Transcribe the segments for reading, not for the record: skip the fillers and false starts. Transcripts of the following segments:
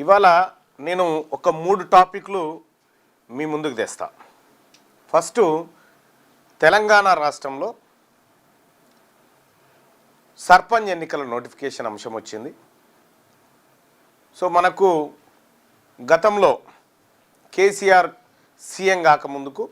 ఇవాళ నేను ఒక 3 టాపిక్లు మీ ముందుకు తెస్తా. ఫస్ట్, తెలంగాణ రాష్ట్రంలో సర్పంచ్ ఎన్నికల నోటిఫికేషన్ అంశం వచ్చింది. సో మనకు గతంలో కేసీఆర్ సీఎం కాకముందుకు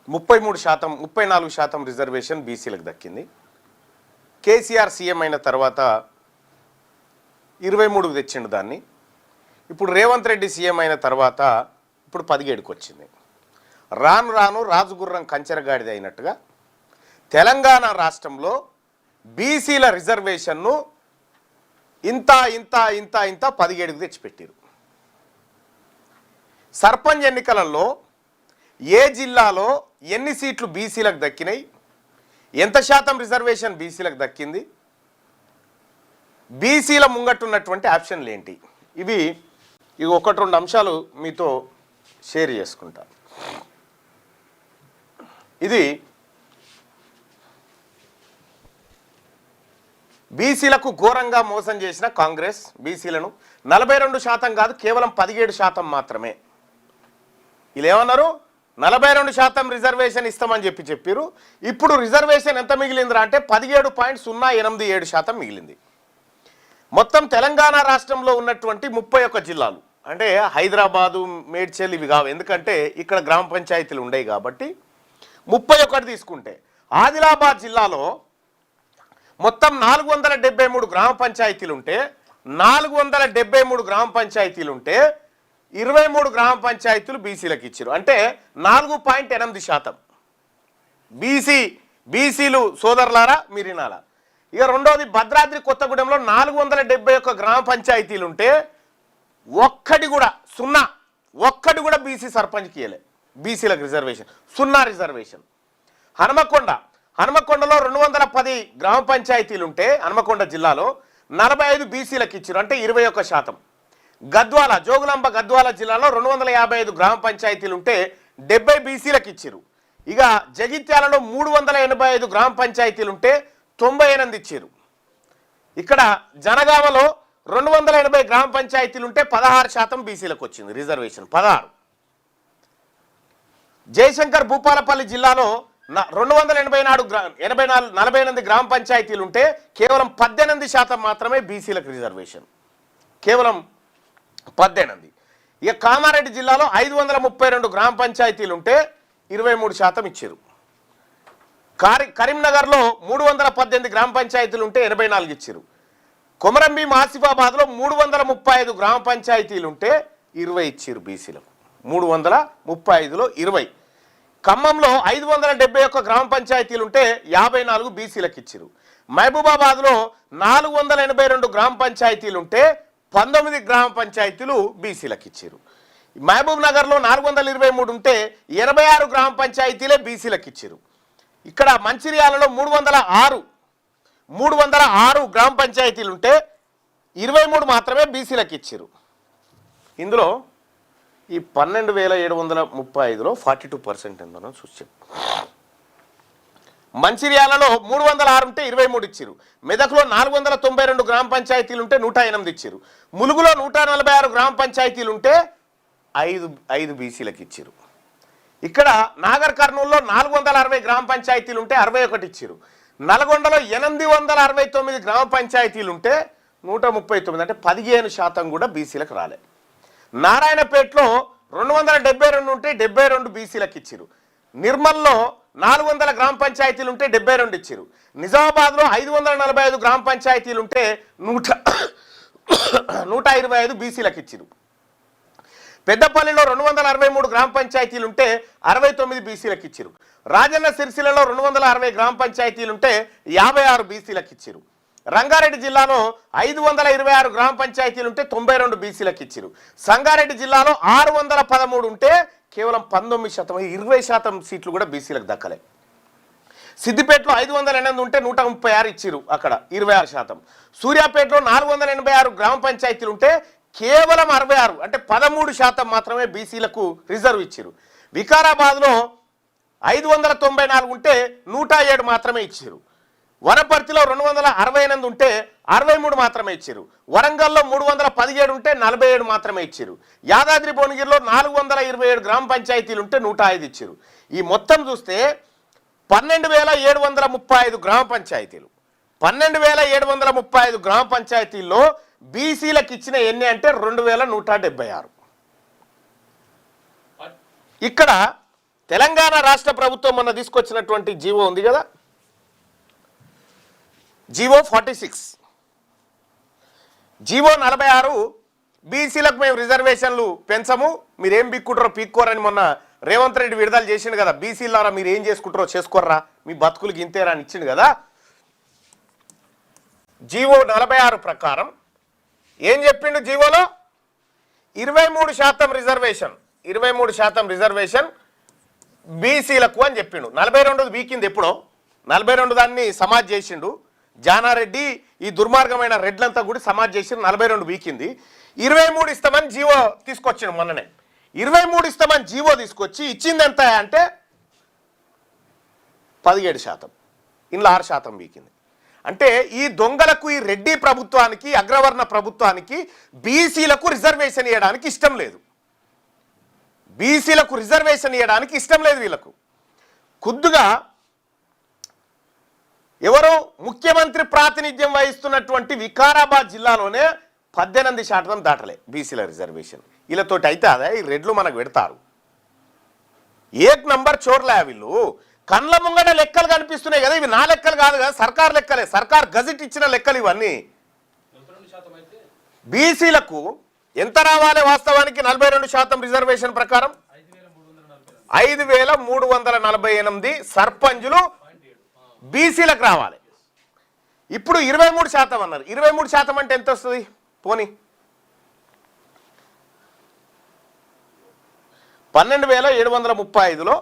34% రిజర్వేషన్ బీసీలకు దక్కింది. కేసీఆర్ సీఎం అయిన తర్వాత 23కు తెచ్చిండు దాన్ని. ఇప్పుడు రేవంత్ రెడ్డి సీఎం అయిన తర్వాత ఇప్పుడు 17కు వచ్చింది. రాను రాను రాజుగుర్రం కంచెరగాడిది అయినట్టుగా తెలంగాణ రాష్ట్రంలో బీసీల రిజర్వేషన్ను ఇంత 17కు తెచ్చిపెట్టారు. సర్పంచ్ ఎన్నికలలో ఏ జిల్లాలో ఎన్ని సీట్లు బీసీలకు దక్కినాయి, ఎంత శాతం రిజర్వేషన్ బీసీలకు దక్కింది, బీసీల ముంగట్టున్నటువంటి ఆప్షన్లు ఏంటి, ఇవి 1-2 అంశాలు మీతో షేర్ చేసుకుంటా. ఇది బీసీలకు ఘోరంగా మోసం చేసిన కాంగ్రెస్ బీసీలను 42% కాదు, కేవలం 17% మాత్రమే. వీళ్ళు ఏమన్నారు, 42% రిజర్వేషన్ ఇస్తామని చెప్పారు. ఇప్పుడు రిజర్వేషన్ ఎంత మిగిలిందిరా అంటే 17.087% మిగిలింది. మొత్తం తెలంగాణ రాష్ట్రంలో ఉన్నటువంటి 31 జిల్లాలు, అంటే హైదరాబాదు, మేడ్చల్ ఇవి కావు, ఎందుకంటే ఇక్కడ గ్రామ పంచాయతీలు ఉండేవి కాబట్టి 31 తీసుకుంటే, ఆదిలాబాద్ జిల్లాలో మొత్తం 473 గ్రామ పంచాయతీలు ఉంటే 23 గ్రామ పంచాయతీలు బీసీలకు ఇచ్చారు. అంటే 4.8%. బీసీలు సోదరులారా మీరు వినాలా. ఇక రెండోది, భద్రాద్రి కొత్తగూడెంలో 471 గ్రామ పంచాయతీలు ఉంటే ఒక్కటి కూడా బీసీ సర్పంచ్కి ఇవ్వలే. బీసీలకు రిజర్వేషన్ 0 రిజర్వేషన్. హనుమకొండలో 210 గ్రామ పంచాయతీలు ఉంటే హనుమకొండ జిల్లాలో 45 బీసీలకు ఇచ్చారు, అంటే 21%. జోగులాంబ గద్వాల జిల్లాలో 255 గ్రామ పంచాయతీలు ఉంటే 70 బీసీలకు ఇచ్చారు. ఇక జగిత్యాలలో 385 గ్రామ పంచాయతీలు ఉంటే 98 ఇచ్చారు. ఇక్కడ జనగామలో 280 గ్రామ పంచాయతీలు ఉంటే 16% బీసీలకు వచ్చింది రిజర్వేషన్, 16. జయశంకర్ భూపాలపల్లి జిల్లాలో 248 గ్రామ పంచాయతీలు ఉంటే కేవలం 18% మాత్రమే బీసీలకు రిజర్వేషన్, కేవలం 18. ఇక కామారెడ్డి జిల్లాలో 532 గ్రామ పంచాయతీలు ఉంటే 23% ఇచ్చారు. కరీంనగర్లో 318 గ్రామ పంచాయతీలు ఉంటే 84 ఇచ్చారు. కొమరంభీం ఆసిఫాబాద్లో 335 గ్రామ పంచాయతీలు ఉంటే 20 ఇచ్చారు బీసీలకు, 335లో 20. ఖమ్మంలో 571 గ్రామ పంచాయతీలు ఉంటే 54 బీసీలకు ఇచ్చారు. మహబూబాబాద్లో 482 గ్రామ పంచాయతీలు ఉంటే 19 గ్రామ పంచాయతీలు బీసీలకు ఇచ్చారు. మహబూబ్ నగర్లో 423 ఉంటే 26 గ్రామ పంచాయతీలే బీసీలకు ఇచ్చారు. ఇక్కడ మంచిర్యాలలో 306 గ్రామ పంచాయతీలు ఉంటే 23 మాత్రమే బీసీలకు ఇచ్చారు. ఇందులో ఈ 12,735లో 42% ఎంతనో చూసి మంచిర్యాలలో 306 ఉంటే 23 ఇచ్చారు. మెదక్లో 492 గ్రామ పంచాయతీలు ఉంటే 108 ఇచ్చారు. ములుగులో 146 గ్రామ పంచాయతీలు ఉంటే 5 బీసీలకు ఇచ్చారు. ఇక్కడ నాగర్ కర్నూలులో 460 గ్రామ పంచాయతీలు ఉంటే 61 ఇచ్చారు. నల్గొండలో 869 గ్రామ పంచాయతీలు ఉంటే 139, అంటే 15% కూడా బీసీలకు రాలే. నారాయణపేటలో 272 ఉంటే 72 బీసీలకు ఇచ్చారు. నిర్మల్లో 400 గ్రామ పంచాయతీలు ఉంటే 72 ఇచ్చారు. నిజామాబాద్లో 545 గ్రామ పంచాయతీలు ఉంటే 125 బీసీలకు ఇచ్చారు. పెద్దపల్లిలో 263 గ్రామ పంచాయతీలు ఉంటే 69 బీసీలకు ఇచ్చారు. రాజన్న సిరిసిల్లలో 260 గ్రామ పంచాయతీలు ఉంటే 56 బీసీలకు ఇచ్చారు. రంగారెడ్డి జిల్లాలో 526 గ్రామ పంచాయతీలు ఉంటే 92 బీసీలకు ఇచ్చారు. సంగారెడ్డి జిల్లాలో 613 ఉంటే కేవలం 19%, 20% సీట్లు కూడా బీసీలకు దక్కలే. సిద్దిపేటలో 508 ఉంటే 136 ఇచ్చారు, అక్కడ 26%. సూర్యాపేటలో 486 గ్రామ పంచాయతీలు ఉంటే కేవలం 66, అంటే 13% మాత్రమే బీసీలకు రిజర్వ్ ఇచ్చారు. వికారాబాద్లో 594 ఉంటే 107 మాత్రమే ఇచ్చారు. వనపర్తిలో 268 ఉంటే 63 మాత్రమే ఇచ్చారు. వరంగల్లో 317 ఉంటే 47 మాత్రమే ఇచ్చారు. యాదాద్రి భువనగిరిలో 427 గ్రామ పంచాయతీలు ఉంటే 105 ఇచ్చారు. ఈ మొత్తం చూస్తే 12,735 గ్రామ పంచాయతీలు. 12,735 గ్రామ పంచాయతీల్లో బీసీలకు ఇచ్చిన ఎన్ని అంటే 2,176. ఇక్కడ తెలంగాణ రాష్ట్ర ప్రభుత్వం మొన్న తీసుకొచ్చినటువంటి జీవో ఉంది కదా, జీవో 46, జీవో 46 బీసీలకు మేము రిజర్వేషన్లు పెంచము, మీరేం పీక్కుంటారో పీక్కోరని మొన్న రేవంత్ రెడ్డి విడుదల చేసిండు కదా. బీసీలారా మీరు ఏం చేసుకుంటారో చేసుకోర్రా, మీ బతుకులు గింతేరా అని ఇచ్చిండు కదా. జీవో 46 ప్రకారం ఏం చెప్పిండు జీవోలో? 23% రిజర్వేషన్, 23% రిజర్వేషన్ బీసీలకు అని చెప్పిండు. 42 బీకింది ఎప్పుడో, 42 దాన్ని సమాజ్ చేసిండు జానారెడ్డి. ఈ దుర్మార్గమైన రెడ్లంతా కూడా సమాజ్ చేసి 42 బీకింది. 23 ఇస్తామని జీవో తీసుకొచ్చిండు మొన్ననే. 23 ఇస్తామని జీవో తీసుకొచ్చి ఇచ్చింది ఎంత అంటే 17%, ఇందులో 6% బీకింది. అంటే ఈ దొంగలకు, ఈ రెడ్డి ప్రభుత్వానికి, అగ్రవర్ణ ప్రభుత్వానికి బీసీలకు రిజర్వేషన్ ఇవ్వడానికి ఇష్టం లేదు. బీసీలకు రిజర్వేషన్ ఇవ్వడానికి ఇష్టం లేదు వీళ్ళకు. కొద్దిగా ఎవరో ముఖ్యమంత్రి ప్రాతినిధ్యం వహిస్తున్నటువంటి వికారాబాద్ జిల్లాలోనే 18% దాటలే బీసీల రిజర్వేషన్. వీళ్ళతోటి అయితే అదే ఈ రెడ్లు మనకు పెడతారు. ఏక్ నంబర్ చోర్లే వీళ్ళు. కండ్ల ముంగట లెక్కలు కనిపిస్తున్నాయి కదా, ఇవి నా లెక్కలు కాదు కదా, సర్కార్ లెక్కలే, సర్కార్ గజెట్ ఇచ్చిన లెక్కలు ఇవన్నీ. బీసీలకు ఎంత రావాలి వాస్తవానికి? 42% రిజర్వేషన్ ప్రకారం 5,348 సర్పంచులు బీసీలకు రావాలి. ఇప్పుడు 23% అన్నారు. 23% అంటే ఎంత వస్తుంది? పోనీ 12,735లో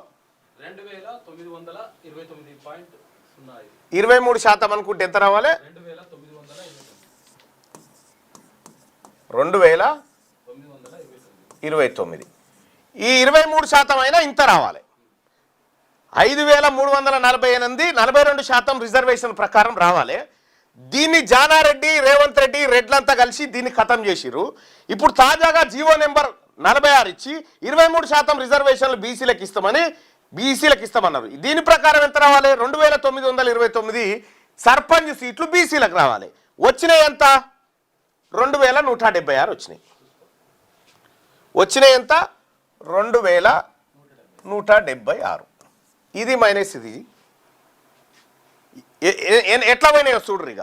23% అనుకుంటే ఎంత రావాలి? 2,929. ఈ 23% అయినా ఇంత రావాలి. 5,348, 42% రిజర్వేషన్ ప్రకారం రావాలి. దీన్ని జానారెడ్డి, రేవంత్ రెడ్డి, రెడ్లంతా కలిసి దీన్ని ఖతం చేసిరు. ఇప్పుడు తాజాగా జీవో నెంబర్ 46 ఇచ్చి 23% రిజర్వేషన్లు బీసీలకు ఇస్తామన్నారు. దీని ప్రకారం ఎంత రావాలి? 2,929 సర్పంచ్ సీట్లు బీసీలకు రావాలి. వచ్చినాయి ఎంత? 2,176 వచ్చినాయి. వచ్చినాయి ఎంత? 2,176. ఇది మైనస్ ఇది. ఎట్లా పోయినాయో చూడరు. ఇక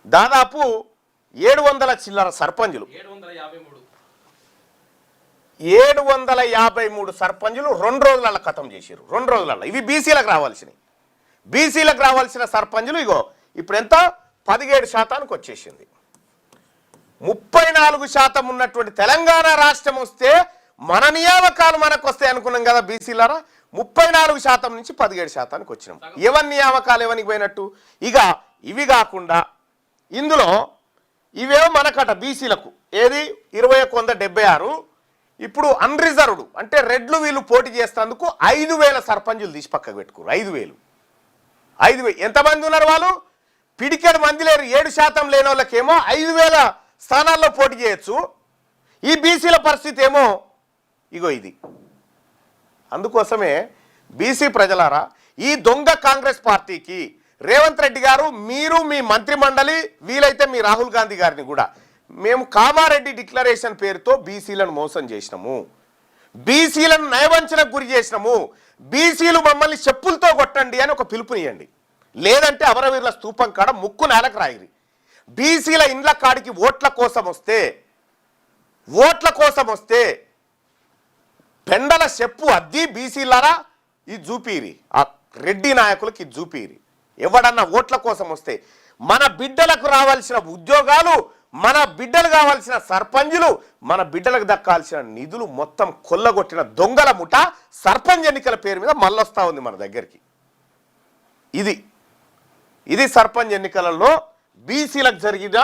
దాదాపు 700 చిల్లర సర్పంచులు, 753 సర్పంచులు 2 రోజులలో ఖతం చేశారు. 2 రోజులలో. ఇవి బీసీలకు రావాల్సినవి. బీసీలకు రావాల్సిన సర్పంచులు ఇగో ఇప్పుడు ఎంత? 17% వచ్చేసింది. 34% ఉన్నటువంటి తెలంగాణ రాష్ట్రం వస్తే మన నియామకాలు మనకు వస్తాయి అనుకున్నాం కదా బీసీలారా. 34% నుంచి 17%కి వచ్చినాం. ఎవరి నియామకాలు ఎవరికి పోయినట్టు? ఇక ఇవి కాకుండా ఇందులో ఇవేమో మనకట బీసీలకు ఏది 2176. ఇప్పుడు అన్రిజర్వ్డ్ అంటే రెడ్లు వీళ్ళు పోటీ చేసేందుకు 5,000 సర్పంచులు తీసి పక్కకు పెట్టుకోరు. 5,000 ఎంతమంది ఉన్నారు వాళ్ళు? పిడికెడు మంది లేరు. 7% లేని వాళ్ళకేమో 5,000 స్థానాల్లో పోటీ చేయొచ్చు. ఈ బీసీల పరిస్థితి ఏమో ఇగో ఇది. అందుకోసమే బీసీ ప్రజలారా, ఈ దొంగ కాంగ్రెస్ పార్టీకి రేవంత్ రెడ్డి గారు, మీరు మీ మంత్రి మండలి, వీలైతే మీ రాహుల్ గాంధీ గారిని కూడా, మేము కామారెడ్డి డిక్లరేషన్ పేరుతో బీసీలను మోసం చేసినాము, బీసీలను నయవంచనకు గురి చేసినాము, బీసీలు మమ్మల్ని చెప్పులతో కొట్టండి అని ఒక పిలుపునియండి. లేదంటే అమరవీరుల స్తూపం కాడ ముక్కు నేలకు రాయిరి. బీసీల ఇండ్ల కాడికి ఓట్ల కోసం వస్తే పెండల చెప్పు అద్ది బీసీలారా ఇది చూపిరి, ఆ రెడ్డి నాయకులకి ఇది చూపిరి. ఎవడన్నా ఓట్ల కోసం వస్తే మన బిడ్డలకు రావాల్సిన ఉద్యోగాలు, మన బిడ్డలు కావాల్సిన సర్పంచులు, మన బిడ్డలకు దక్కాల్సిన నిధులు మొత్తం కొల్లగొట్టిన దొంగల ముఠ సర్పంచ్ ఎన్నికల పేరు మీద మళ్ళొస్తా ఉంది మన దగ్గరికి. ఇది సర్పంచ్ ఎన్నికలలో బీసీలకు జరిగిన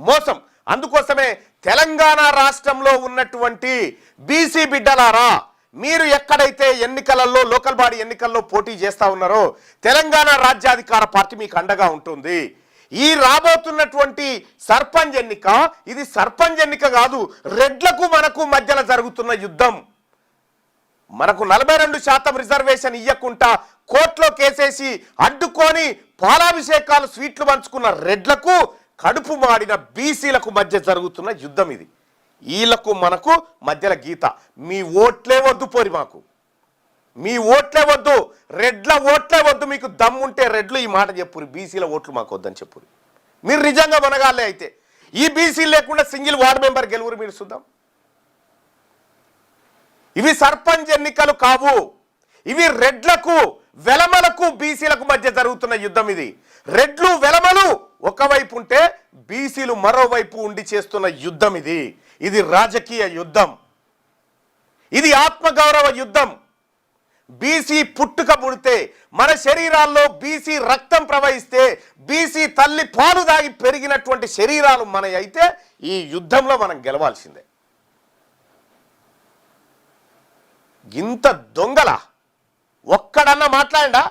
మోసం. అందుకోసమే తెలంగాణ రాష్ట్రంలో ఉన్నటువంటి బీసీ బిడ్డలారా, మీరు ఎక్కడైతే ఎన్నికలలో లోకల్ బాడీ ఎన్నికల్లో పోటీ చేస్తా ఉన్నారో తెలంగాణ రాజ్యాధికార పార్టీ మీకు అండగా ఉంటుంది. ఈ రాబోతున్నటువంటి సర్పంచ్ ఎన్నిక ఇది సర్పంచ్ ఎన్నిక కాదు, రెడ్లకు మనకు మధ్యలో జరుగుతున్న యుద్ధం. మనకు 42% రిజర్వేషన్ ఇయ్యకుండా కోర్టులో కేసేసి అడ్డుకొని పాలాభిషేకాలు స్వీట్లు పంచుకున్న రెడ్లకు కడుపు మాడిన బీసీలకు మధ్య జరుగుతున్న యుద్ధం ఇది. వీళ్ళకు మనకు మధ్యలో గీత. మీ ఓట్లే వద్దు పోరి, మాకు మీ ఓట్లే వద్దు, రెడ్ల ఓట్లే వద్దు. మీకు దమ్ముంటే రెడ్లు ఈ మాట చెప్పురు, బీసీల ఓట్లు మాకు వద్దని చెప్పురు. మీరు నిజంగా మనగాలే అయితే ఈ బీసీలు లేకుండా సింగిల్ వార్డు మెంబర్ గెలువురు మీరు చూద్దాం. ఇవి సర్పంచ్ ఎన్నికలు కావు, ఇవి రెడ్లకు వెలమలకు బీసీలకు మధ్య జరుగుతున్న యుద్ధం. ఇది రెడ్లు వెలమలు ఒకవైపు ఉంటే బీసీలు మరోవైపు ఉండి చేస్తున్న యుద్ధం. ఇది రాజకీయ యుద్ధం, ఇది ఆత్మగౌరవ యుద్ధం. బీసీ పుట్టుక పుడితే మన శరీరాల్లో బీసీ రక్తం ప్రవహిస్తే బీసీ తల్లి పాలు దాగి పెరిగినటువంటి శరీరాలు మన అయితే ఈ యుద్ధంలో మనం గెలవాల్సిందే. ఇంత దొంగల ఒక్కడన్నా మాట్లాడా?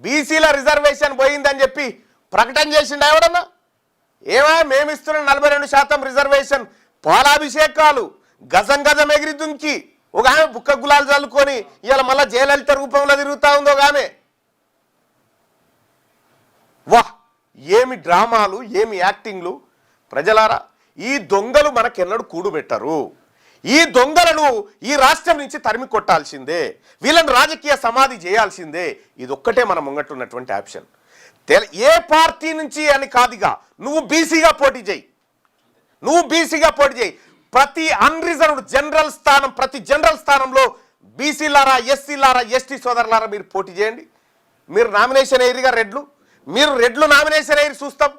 బీసీల రిజర్వేషన్ పోయిందని చెప్పి ప్రకటన చేసిండా ఎవడన్నా? మేమిస్తున్న 42% రిజర్వేషన్, పాలాభిషేకాలు, గజం గజం ఎగిరి దుంకి ఒక ఆమె బుక్క గులాలు చల్లుకొని ఇవాళ మళ్ళీ జయలలిత రూపంలో తిరుగుతూ ఉందో ఆమె. వాహ్, ఏమి డ్రామాలు, ఏమి యాక్టింగ్లు. ప్రజలారా, ఈ దొంగలు మనకెన్నడూ కూడు పెట్టరు. ఈ దొంగలను ఈ రాష్ట్రం నుంచి తరిమి కొట్టాల్సిందే, వీళ్ళని రాజకీయ సమాధి చేయాల్సిందే. ఇది ఒక్కటే మన ముంగట్టున్నటువంటి ఆప్షన్. ఏ పార్టీ నుంచి అని కాదుగా, నువ్వు బీసీగా పోటీ చేయి, నువ్వు బీసీగా పోటీ చేయి. ప్రతి అన్రిజర్వ్డ్ జనరల్ స్థానం, ప్రతి జనరల్ స్థానంలో బీసీలారా, ఎస్సీలారా, ఎస్టీ సోదరులారా మీరు పోటీ చేయండి. మీరు నామినేషన్ ఎయిరిగా రెడ్లు, మీరు రెడ్లు నామినేషన్ ఎయిరి చూస్తాం.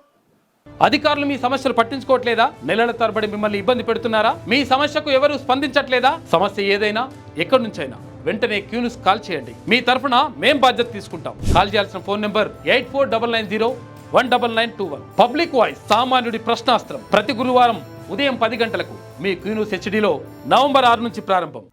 అధికారులు మీ సమస్యలు పట్టించుకోవట్లేదా? నెలల తరబడి మిమ్మల్ని ఇబ్బంది పెడుతున్నారా? మీ సమస్యకు ఎవరు స్పందించట్లేదా? సమస్య ఏదైనా ఎక్కడి నుంచైనా వెంటనే క్యూన్యూస్ కాల్ చేయండి. మీ తరఫున మేం బాధ్యత తీసుకుంటాం. కాల్ చేయాల్సిన ఫోన్ నెంబర్ 8499019921. పబ్లిక్ వాయిస్, సామాన్యుడి ప్రశ్నాస్త్రం. ప్రతి గురువారం ఉదయం 10 గంటలకు మీ క్యూన్యూస్ హెచ్డీలో నవంబర్ 6 నుంచి ప్రారంభం.